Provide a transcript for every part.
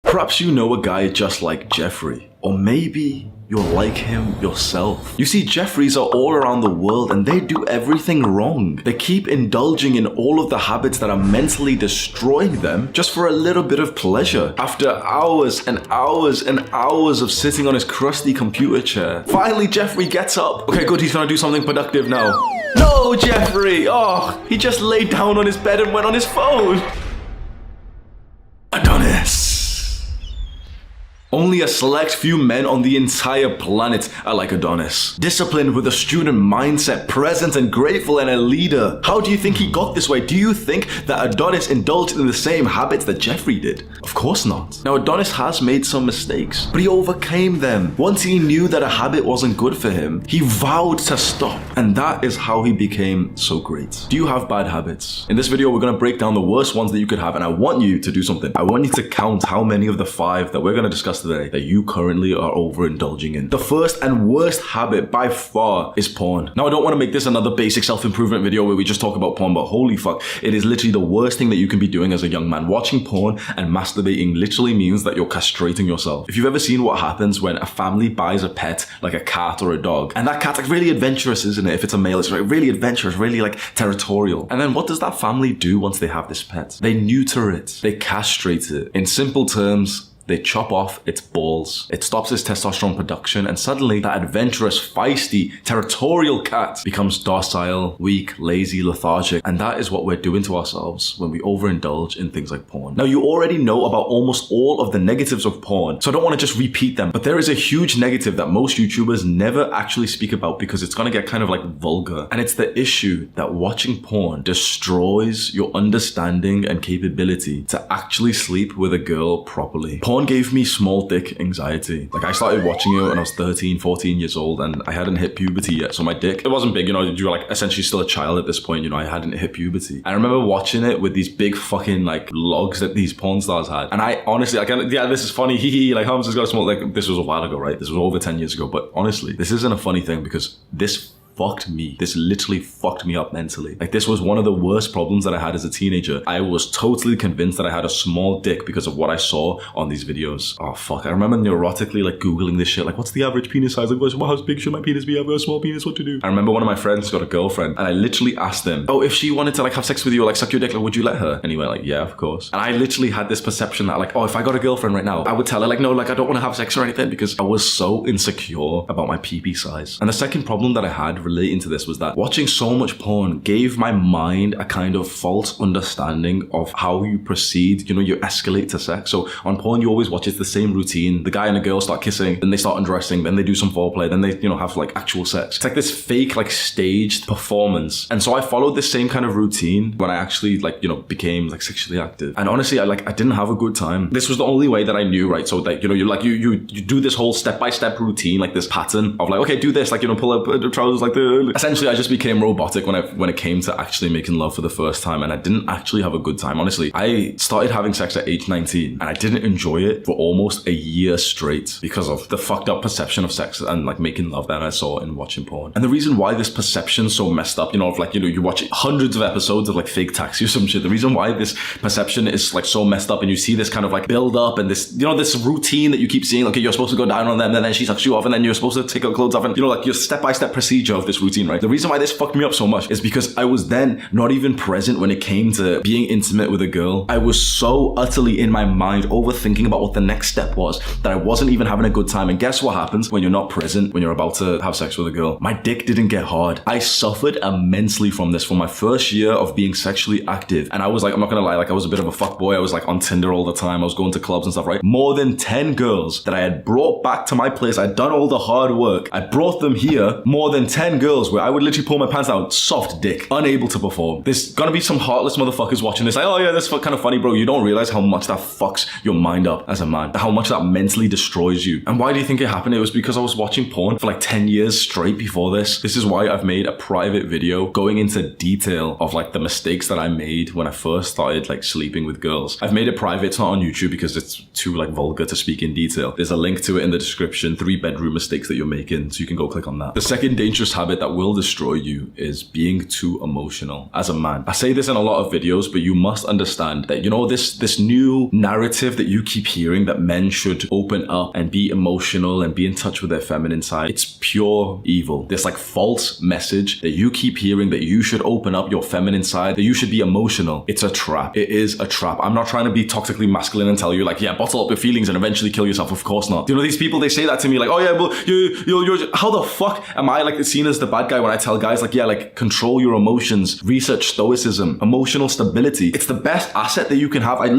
Perhaps you know a guy just like Jeffrey, or maybe you're like him yourself. You see, Jeffreys are all around the world and they do everything wrong. They keep indulging in all of the habits that are mentally destroying them just for a little bit of pleasure. After hours and hours and hours of sitting on his crusty computer chair, finally Jeffrey gets up. Okay, good, he's gonna do something productive now. No, Jeffrey! Oh, he just laid down on his bed and went on his phone. Adonis. Only a select few men on the entire planet are like Adonis. Disciplined with a student mindset, present and grateful and a leader. How do you think he got this way? Do you think that Adonis indulged in the same habits that Jeffrey did? Of course not. Now Adonis has made some mistakes, but he overcame them. Once he knew that a habit wasn't good for him, he vowed to stop. And that is how he became so great. Do you have bad habits? In this video, we're going to break down the worst ones that you could have, and I want you to do something. I want you to count how many of the 5 that we're going to discuss today that you currently are overindulging in. The first and worst habit by far is porn. Now, I don't want to make this another basic self-improvement video where we just talk about porn, but holy fuck, it is literally the worst thing that you can be doing as a young man. Watching porn and masturbating literally means that you're castrating yourself. If you've ever seen what happens when a family buys a pet, like a cat or a dog, and that cat's like really adventurous, isn't it? If it's a male, it's like really adventurous, really like territorial. And then what does that family do once they have this pet? They neuter it. They castrate it. In simple terms, they chop off its balls. It stops its testosterone production, and suddenly that adventurous, feisty, territorial cat becomes docile, weak, lazy, lethargic. And that is what we're doing to ourselves when we overindulge in things like porn. Now, you already know about almost all of the negatives of porn, so I don't want to just repeat them, but there is a huge negative that most YouTubers never actually speak about because it's going to get kind of like vulgar. And it's the issue that watching porn destroys your understanding and capability to actually sleep with a girl properly. Porn gave me small dick anxiety. Like, I started watching it when I was 13, 14 years old, and I hadn't hit puberty yet. So my dick, it wasn't big, you know, you were like essentially still a child at this point, you know, I hadn't hit puberty. I remember watching it with these big fucking like logs that these porn stars had. And I honestly, like, yeah, this is funny, hee like Hamza's got a small, like, this was a while ago, right? This was over 10 years ago. But honestly, this isn't a funny thing because this fucked me. This literally fucked me up mentally. Like, this was one of the worst problems that I had as a teenager. I was totally convinced that I had a small dick because of what I saw on these videos. Oh fuck, I remember neurotically like Googling this shit, like, what's the average penis size? Like, how big should my penis be? I've got a small penis, what to do? I remember one of my friends got a girlfriend, and I literally asked him, oh, if she wanted to like have sex with you or like suck your dick, like, would you let her? And he went like, yeah, of course. And I literally had this perception that like, oh, if I got a girlfriend right now, I would tell her like, no, like, I don't want to have sex or anything, because I was so insecure about my pee size. And the second problem that I had relating to this was that watching so much porn gave my mind a kind of false understanding of how you proceed. You know, you escalate to sex. So on porn, you always watch it's the same routine. The guy and the girl start kissing, then they start undressing, then they do some foreplay, then they, you know, have like actual sex. It's like this fake, like staged performance. And so I followed this same kind of routine when I actually like, you know, became like sexually active. And honestly, I didn't have a good time. This was the only way that I knew, right? So like, you know, you do this whole step-by-step routine, like this pattern of like, okay, do this, like, you know, pull up the trousers, like essentially I just became robotic when it came to actually making love for the first time, and I didn't actually have a good time. Honestly, I started having sex at age 19 and I didn't enjoy it for almost a year straight because of the fucked up perception of sex and like making love that I saw in watching porn. And the reason why this perception's so messed up, you know, of like, you know, you watch hundreds of episodes of like Fake Taxi or some shit, the reason why this perception is like so messed up, and you see this kind of like build up and this, you know, this routine that you keep seeing, okay, you're supposed to go down on them, and then she sucks you off, and then you're supposed to take her clothes off, and you know, like your step-by-step procedure of this routine, right? The reason why this fucked me up so much is because I was then not even present when it came to being intimate with a girl. I was so utterly in my mind overthinking about what the next step was that I wasn't even having a good time. And guess what happens when you're not present when you're about to have sex with a girl? My dick didn't get hard. I suffered immensely from this for my first year of being sexually active. And I was like, I'm not gonna lie, like I was a bit of a fuckboy. I was like on Tinder all the time. I was going to clubs and stuff, right? More than 10 girls that I had brought back to my place. I'd done all the hard work. I brought them here. More than 10 girls where I would literally pull my pants down, soft dick, unable to perform. There's gonna be some heartless motherfuckers watching this like, oh yeah, that's kind of funny, bro. You don't realize how much that fucks your mind up as a man, how much that mentally destroys you. And why do you think it happened? It was because I was watching porn for like 10 years straight before this. This is why I've made a private video going into detail of like the mistakes that I made when I first started like sleeping with girls. I've made it private, it's not on YouTube because it's too like vulgar to speak in detail. There's a link to it in the description, 3 bedroom mistakes that you're making, so you can go click on that. The second dangerous habit that will destroy you is being too emotional as a man. I say this in a lot of videos, but you must understand that, you know, this new narrative that you keep hearing that men should open up and be emotional and be in touch with their feminine side, it's pure evil. This like false message that you keep hearing that you should open up your feminine side, that you should be emotional. It's a trap. It is a trap. I'm not trying to be toxically masculine and tell you like, yeah, bottle up your feelings and eventually kill yourself. Of course not. You know, these people, they say that to me like, oh yeah, well, you're how the fuck am I like seen as the bad guy when I tell guys like, yeah, like control your emotions, research stoicism, emotional stability. It's the best asset that you can have. I'm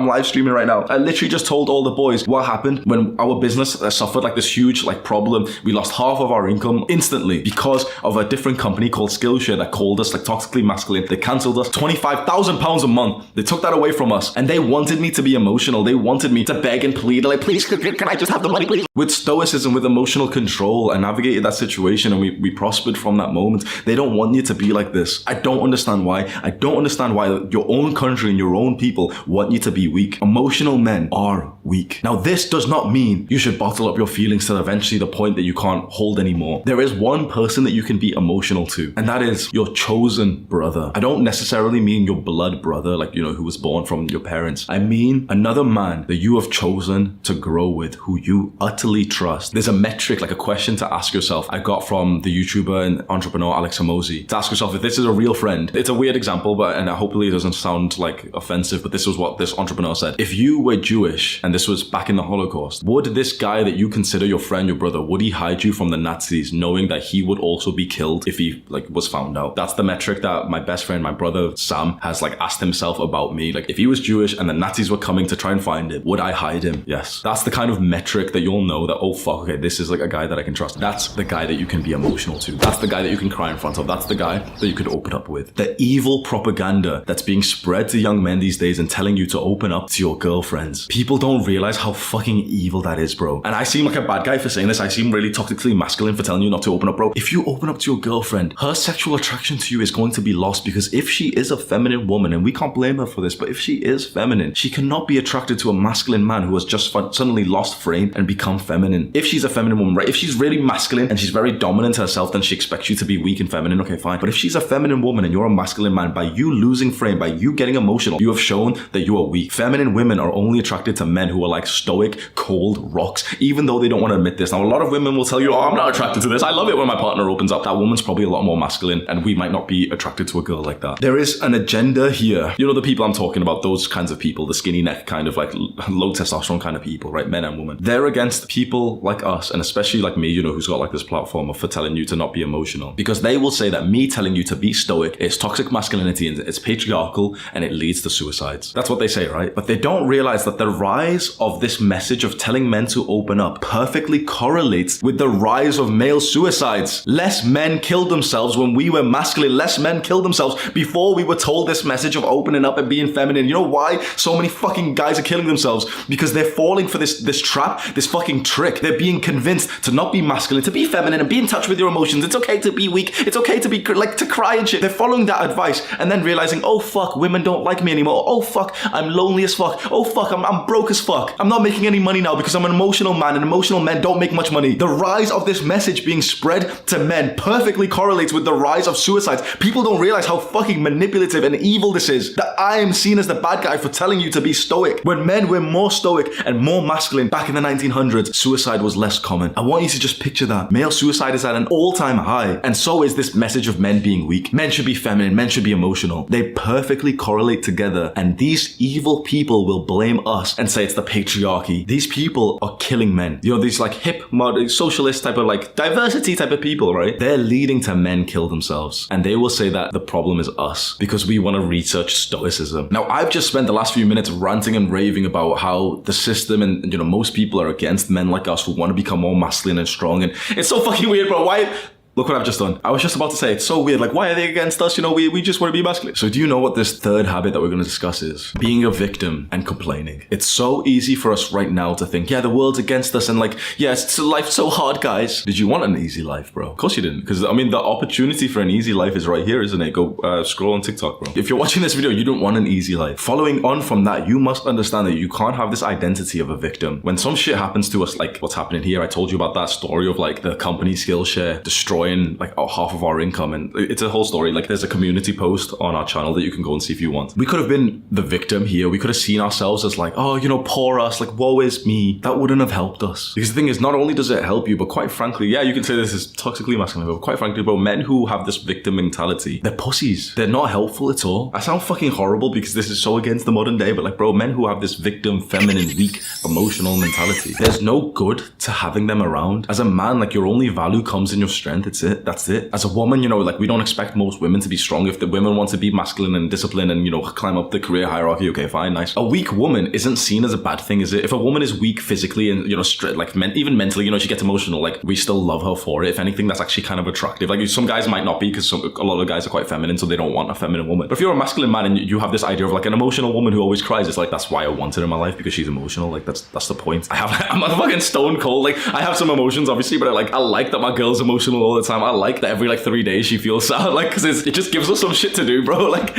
live streaming right now. I literally just told all the boys what happened when our business suffered like this huge like problem. We lost half of our income instantly because of a different company called Skillshare that called us like toxically masculine. They cancelled us £25,000 a month. They took that away from us and they wanted me to be emotional. They wanted me to beg and plead like, please, can I just have the money, please? With stoicism, with emotional control, I navigated that situation and we prospered from that moment. They don't want you to be like this. I don't understand why. I don't understand why your own country and your own people want you to be weak. Emotional men are weak. Now, this does not mean you should bottle up your feelings till eventually the point that you can't hold anymore. There is one person that you can be emotional to, and that is your chosen brother. I don't necessarily mean your blood brother, like, you know, who was born from your parents. I mean another man that you have chosen to grow with, who you utterly trust. There's a metric, like a question to ask yourself. I got from the YouTuber and entrepreneur Alex Hamosi, to ask yourself if this is a real friend. It's a weird example, but and hopefully it doesn't sound like offensive, but this was what this entrepreneur said. If you were Jewish, and this was back in the Holocaust, would this guy that you consider your friend, your brother, would he hide you from the Nazis, knowing that he would also be killed if he like was found out? That's the metric that my best friend, my brother Sam, has like asked himself about me. Like, if he was Jewish and the Nazis were coming to try and find him, would I hide him? Yes. That's the kind of metric that you'll know that, oh fuck, okay, this is like a guy that I can trust. That's the guy that you can be emotional to. That's the guy that you can cry in front of. That's the guy that you could open up with. The evil propaganda that's being spread to young men these days and telling you to open up to your girlfriends. People don't realize how fucking evil that is, bro. And I seem like a bad guy for saying this. I seem really toxically masculine for telling you not to open up, bro. If you open up to your girlfriend, her sexual attraction to you is going to be lost, because if she is a feminine woman, and we can't blame her for this, but if she is feminine, she cannot be attracted to a masculine man who has just suddenly lost frame and become feminine. If she's a feminine woman, right? If she's really masculine and she's very dominant herself, then she expects you to be weak and feminine. Okay, fine. But if she's a feminine woman and you're a masculine man, by you losing frame, by you getting emotional, you have shown that you are weak. Feminine women are only attracted to men who are like stoic, cold rocks, even though they don't want to admit this. Now, a lot of women will tell you, oh, I'm not attracted to this. I love it when my partner opens up. That woman's probably a lot more masculine, and we might not be attracted to a girl like that. There is an agenda here. You know the people I'm talking about, those kinds of people, the skinny neck kind of like low testosterone kind of people, right? Men and women. They're against people like us, and especially like me, you know, who's got like this platform for telling you to not be emotional, because they will say that me telling you to be stoic is toxic masculinity and it's patriarchal and it leads to suicides. That's what they say, right? But they don't realize that the rise of this message of telling men to open up perfectly correlates with the rise of male suicides. Less men killed themselves when we were masculine. Less men killed themselves before we were told this message of opening up and being feminine. You know why so many fucking guys are killing themselves? Because they're falling for this trap, this fucking trick. They're being convinced to not be masculine, to be feminine and be in touch with your emotions. It's okay to be weak. It's okay to be like to cry and shit. They're following that advice and then realizing, oh fuck, women don't like me anymore. Oh fuck, I'm lonely as fuck. Oh fuck, I'm broke as fuck. I'm not making any money now because I'm an emotional man, and emotional men don't make much money. The rise of this message being spread to men perfectly correlates with the rise of suicides. People don't realize how fucking manipulative and evil this is, that I am seen as the bad guy for telling you to be stoic. When men were more stoic and more masculine back in the 1900s, suicide was less common. I want you to just picture that. Male suicide is at an all-time high, and so is this message of men being weak. Men should be feminine, men should be emotional. They perfectly correlate together, and these evil people will blame us and say it's the patriarchy. These people are killing men. You know, these like hip, socialist type of like diversity type of people, right? They're leading to men kill themselves, and they will say that the problem is us because we want to research stoicism. Now, I've just spent the last few minutes ranting and raving about how the system and, you know, most people are against men like us who want to become more masculine and strong, and it's so fucking weird, bro. Why? Look what I've just done. I was just about to say, it's so weird. Like, why are they against us? You know, we just want to be masculine. So do you know what this third habit that we're going to discuss is? Being a victim and complaining. It's so easy for us right now to think, yeah, the world's against us and like, yeah, life's so hard, guys. Did you want an easy life, bro? Of course you didn't. Because, I mean, the opportunity for an easy life is right here, isn't it? Go scroll on TikTok, bro. If you're watching this video, you don't want an easy life. Following on from that, you must understand that you can't have this identity of a victim. When some shit happens to us, like what's happening here, I told you about that story of like the company Skillshare destroying in like half of our income, and it's a whole story. Like there's a community post on our channel that you can go and see if you want. We could have been the victim here. We could have seen ourselves as like, oh, you know, poor us, like woe is me. That wouldn't have helped us. Because the thing is, not only does it help you, but quite frankly, yeah, you can say this is toxically masculine, but quite frankly, bro, men who have this victim mentality, they're pussies. They're not helpful at all. I sound fucking horrible because this is so against the modern day, but like, bro, men who have this victim, feminine, weak, emotional mentality, there's no good to having them around. As a man, like your only value comes in your strength. It's it. That's it. As a woman, you know, like we don't expect most women to be strong. If the women want to be masculine and disciplined and, you know, climb up the career hierarchy, okay, fine, nice. A weak woman isn't seen as a bad thing, is it? If a woman is weak physically and, you know, like even mentally, you know, she gets emotional, like we still love her for it. If anything, that's actually kind of attractive. Like some guys might not be, because a lot of guys are quite feminine, so they don't want a feminine woman. But if you're a masculine man and you have this idea of like an emotional woman who always cries, it's like, that's why I want her in my life, because she's emotional. Like that's the point. I'm a fucking stone cold. Like I have some emotions, obviously, but I like that my girl's emotional all the time. I like that every like 3 days she feels sad, like, because it just gives us some shit to do, bro. Like,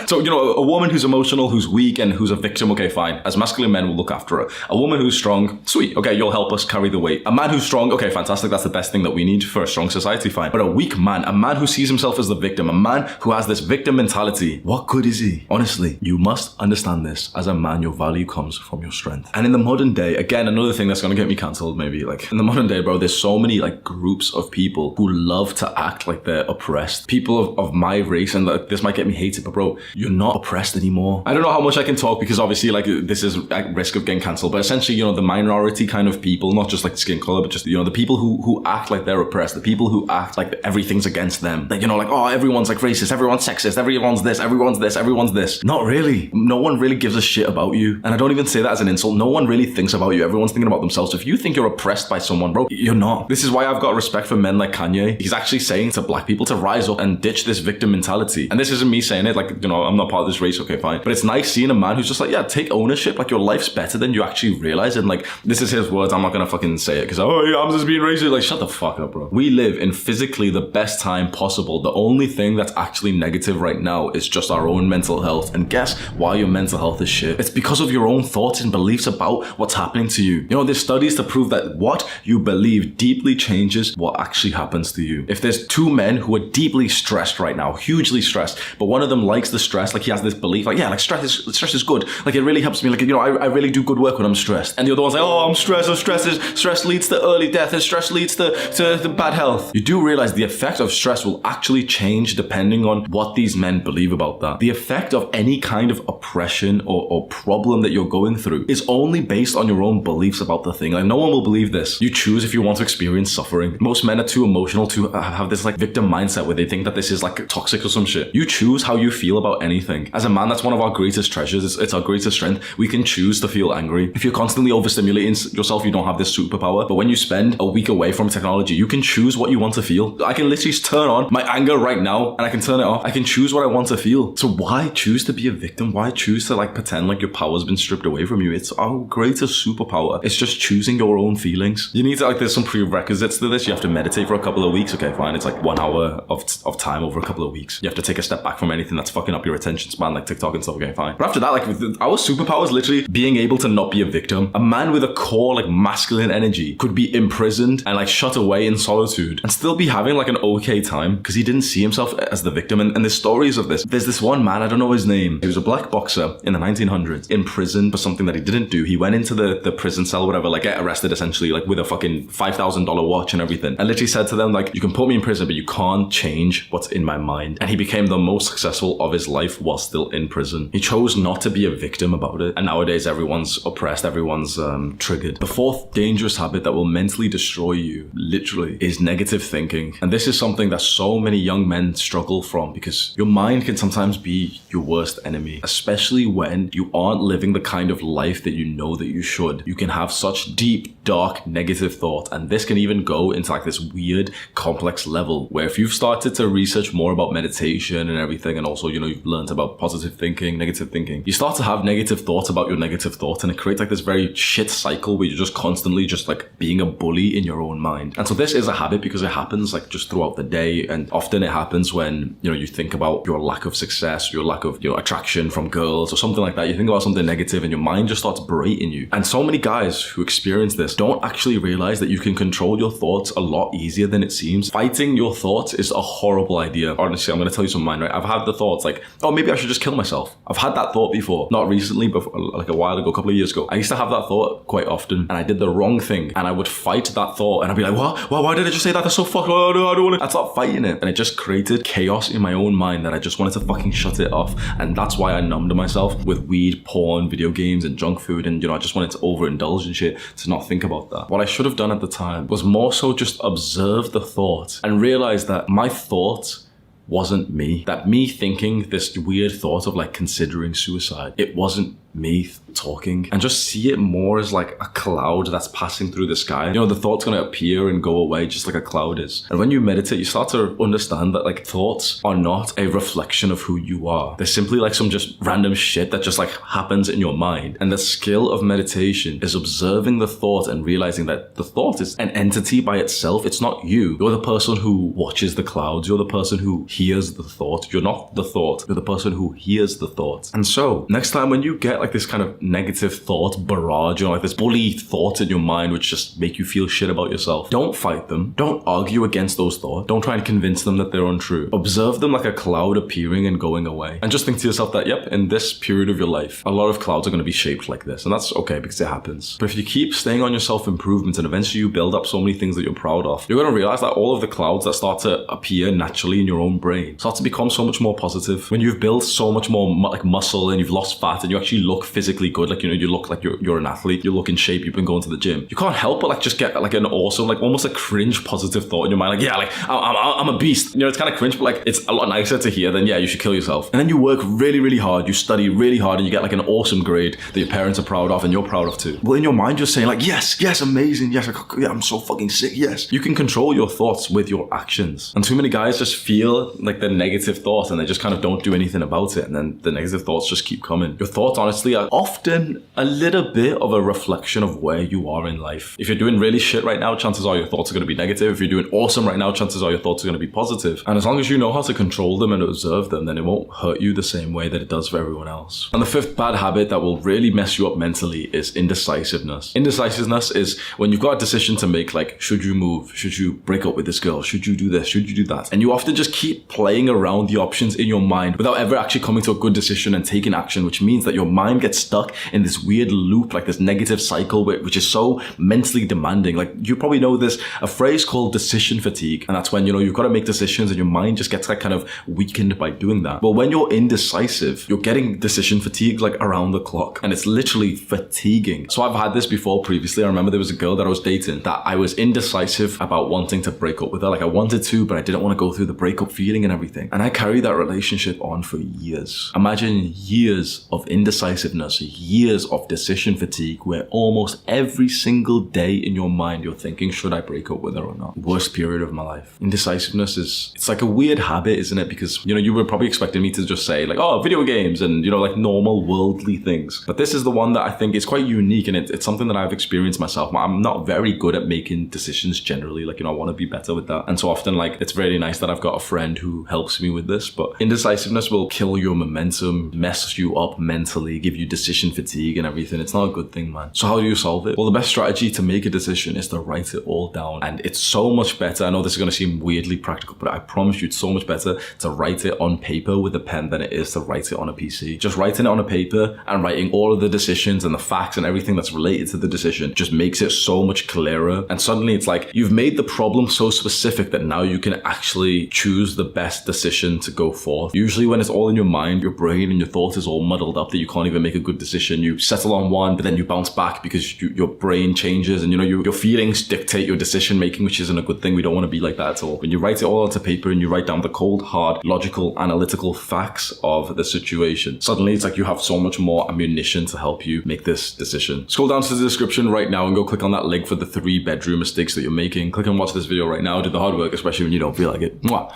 so, you know, a woman who's emotional, who's weak, and who's a victim, okay, fine. As masculine men, will look after her. A woman who's strong, sweet, okay, you'll help us carry the weight. A man who's strong, okay, fantastic, that's the best thing that we need for a strong society, fine. But a weak man, a man who sees himself as the victim, a man who has this victim mentality, what good is he? Honestly, you must understand this. As a man, your value comes from your strength. And in the modern day, again, another thing that's gonna get me cancelled, maybe, like, in the modern day, bro, there's so many like groups of people who love to act like they're oppressed. People of my race, and like, this might get me hated, but bro, you're not oppressed anymore. I don't know how much I can talk, because obviously like this is at risk of getting cancelled, but essentially, you know, the minority kind of people, not just like skin color, but just, you know, the people who act like they're oppressed, the people who act like everything's against them. Like, you know, like, oh, everyone's like racist, everyone's sexist, everyone's this, everyone's this, everyone's this. Not really. No one really gives a shit about you. And I don't even say that as an insult. No one really thinks about you. Everyone's thinking about themselves. So if you think you're oppressed by someone, bro, you're not. This is why I've got respect for men like Kanye. He's actually saying to black people to rise up and ditch this victim mentality. And this isn't me saying it, like, you know, I'm not part of this race, okay, fine. But it's nice seeing a man who's just like, yeah, take ownership. Like, your life's better than you actually realize. And like, this is his words. I'm not gonna fucking say it because, oh yeah, I'm just being racist. Like, shut the fuck up, bro. We live in physically the best time possible. The only thing that's actually negative right now is just our own mental health. And guess why your mental health is shit? It's because of your own thoughts and beliefs about what's happening to you. You know, there's studies to prove that what you believe deeply changes what actually happens to you. If there's two men who are deeply stressed right now, hugely stressed, but one of them likes the stress, like he has this belief, like, yeah, like stress is good. Like, it really helps me. Like, you know, I really do good work when I'm stressed. And the other one's like, oh, I'm stressed. Stress leads to early death, and stress leads to bad health. You do realize the effect of stress will actually change depending on what these men believe about that. The effect of any kind of oppression or problem that you're going through is only based on your own beliefs about the thing. Like, no one will believe this. You choose if you want to experience suffering. Most men are too emotional to have this like victim mindset where they think that this is like toxic or some shit. You choose how you feel about anything. As a man, that's one of our greatest treasures. It's our greatest strength. We can choose to feel angry. If you're constantly overstimulating yourself, you don't have this superpower. But when you spend a week away from technology, you can choose what you want to feel. I can literally turn on my anger right now and I can turn it off. I can choose what I want to feel. So why choose to be a victim? Why choose to like pretend like your power's been stripped away from you? It's our greatest superpower. It's just choosing your own feelings. You need to like, there's some prerequisites to this. You have to meditate for a couple of weeks. Okay, fine. It's like 1 hour of time over a couple of weeks. You have to take a step back from anything that's fucking up your attention span, like TikTok and stuff. Okay, fine. But after that, like our superpower is literally being able to not be a victim. A man with a core like masculine energy could be imprisoned and like shut away in solitude and still be having like an okay time because he didn't see himself as the victim. And there's stories of this. There's this one man, I don't know his name. He was a black boxer in the 1900s in prison for something that he didn't do. He went into the prison cell, whatever, like get arrested essentially, like with a fucking $5,000 watch and everything. And literally said to them, like, you can put me in prison, but you can't change what's in my mind. And he became the most successful of his life while still in prison. He chose not to be a victim about it. And nowadays everyone's oppressed, everyone's triggered. The fourth dangerous habit that will mentally destroy you, literally, is negative thinking. And this is something that so many young men struggle from because your mind can sometimes be your worst enemy, especially when you aren't living the kind of life that you know that you should. You can have such deep, dark, negative thought, and this can even go into like this weird, complex level where if you've started to research more about meditation and everything, and also, you know, you've learned about positive thinking, negative thinking, you start to have negative thoughts about your negative thoughts, and it creates like this very shit cycle where you're just constantly just like being a bully in your own mind. And so this is a habit because it happens like just throughout the day, and often it happens when, you know, you think about your lack of success, your lack of, you know, attraction from girls or something like that. You think about something negative and your mind just starts berating you. And so many guys who experience this don't actually realize that you can control your thoughts a lot easier than than it seems. Fighting your thoughts is a horrible idea. Honestly, I'm going to tell you some of mine, right? I've had the thoughts like, oh, maybe I should just kill myself. I've had that thought before. Not recently, but like a while ago, a couple of years ago. I used to have that thought quite often, and I did the wrong thing, and I would fight that thought, and I'd be like, what? Why did I just say that? That's so fucking, oh, no, I don't want to. I'd start fighting it, and it just created chaos in my own mind that I just wanted to fucking shut it off, and that's why I numbed myself with weed, porn, video games, and junk food, and I just wanted to overindulge in shit to not think about that. What I should have done at the time was more so just observe the thought and realize that my thought wasn't me. That me thinking this weird thought of like considering suicide, it wasn't me talking, and just see it more as like a cloud that's passing through the sky. The thought's gonna appear and go away just like a cloud is. And when you meditate, you start to understand that like thoughts are not a reflection of who you are. They're simply like some just random shit that just like happens in your mind. And the skill of meditation is observing the thought and realizing that the thought is an entity by itself. It's not you. You're the person who watches the clouds. You're the person who hears the thought. You're not the thought. You're the person who hears the thought. And so next time when you get like this kind of negative thought barrage, like this bully thoughts in your mind which just make you feel shit about yourself, don't fight them. Don't argue against those thoughts. Don't try and convince them that they're untrue. Observe them like a cloud appearing and going away, and just think to yourself that, yep, in this period of your life, a lot of clouds are going to be shaped like this, and that's okay because it happens. But if you keep staying on your self-improvement and eventually you build up so many things that you're proud of, you're going to realize that all of the clouds that start to appear naturally in your own brain start to become so much more positive. When you've built so much more like muscle and you've lost fat and you actually look physically good, like, you look like you're an athlete, you look in shape, you've been going to the gym, you can't help but like just get like an awesome, like almost a cringe positive thought in your mind, like, yeah, like I'm a beast. It's kind of cringe, but like it's a lot nicer to hear than, yeah, you should kill yourself. And then you work really, really hard, you study really hard, and you get like an awesome grade that your parents are proud of and you're proud of too. Well, in your mind, you're saying like, yes, amazing, yes, yeah, I'm so fucking sick, yes. You can control your thoughts with your actions. And too many guys just feel like the negative thought and they just kind of don't do anything about it, and then the negative thoughts just keep coming. Your thoughts, honestly, are often a little bit of a reflection of where you are in life. If you're doing really shit right now, chances are your thoughts are going to be negative. If you're doing awesome right now, chances are your thoughts are going to be positive. And as long as you know how to control them and observe them, then it won't hurt you the same way that it does for everyone else. And the fifth bad habit that will really mess you up mentally is indecisiveness. Indecisiveness is when you've got a decision to make, like, should you move? Should you break up with this girl? Should you do this? Should you do that? And you often just keep playing around the options in your mind without ever actually coming to a good decision and taking action, which means that your mind gets stuck in this weird loop, like this negative cycle, which is so mentally demanding. Like, you probably know there's a phrase called decision fatigue, and that's when, you've got to make decisions and your mind just gets like kind of weakened by doing that. But when you're indecisive, you're getting decision fatigue like around the clock, and it's literally fatiguing. So I've had this before previously. I remember there was a girl that I was dating that I was indecisive about wanting to break up with her. Like, I wanted to, but I didn't want to go through the breakup feeling and everything. And I carried that relationship on for years. Imagine years of indecisiveness, years of decision fatigue, where almost every single day in your mind you're thinking, should I break up with her or not? Worst period of my life. Indecisiveness it's like a weird habit, isn't it? Because you were probably expecting me to just say like, oh, video games and like normal worldly things, but this is the one that I think is quite unique, and it's something that I've experienced myself. I'm not very good at making decisions generally, like, I want to be better with that, and so often, like, it's really nice that I've got a friend who helps me with this. But indecisiveness will kill your momentum, mess you up mentally, give you decision fatigue and everything. It's not a good thing, man. So how do you solve it? Well, the best strategy to make a decision is to write it all down, and it's so much better. I know this is going to seem weirdly practical, but I promise you it's so much better to write it on paper with a pen than it is to write it on a PC. Just writing it on a paper and writing all of the decisions and the facts and everything that's related to the decision just makes it so much clearer. And suddenly it's like you've made the problem so specific that now you can actually choose the best decision to go forth. Usually when it's all in your mind, your brain and your thoughts is all muddled up that you can't even make a good decision. You settle on one, but then you bounce back because your brain changes, and your feelings dictate your decision making, which isn't a good thing. We don't want to be like that at all. When you write it all onto paper and you write down the cold, hard, logical, analytical facts of the situation, suddenly it's like you have so much more ammunition to help you make this decision. Scroll down to the description right now and go click on that link for the 3 bedroom mistakes that you're making. Click and watch this video right now. Do the hard work, especially when you don't feel like it. Mwah.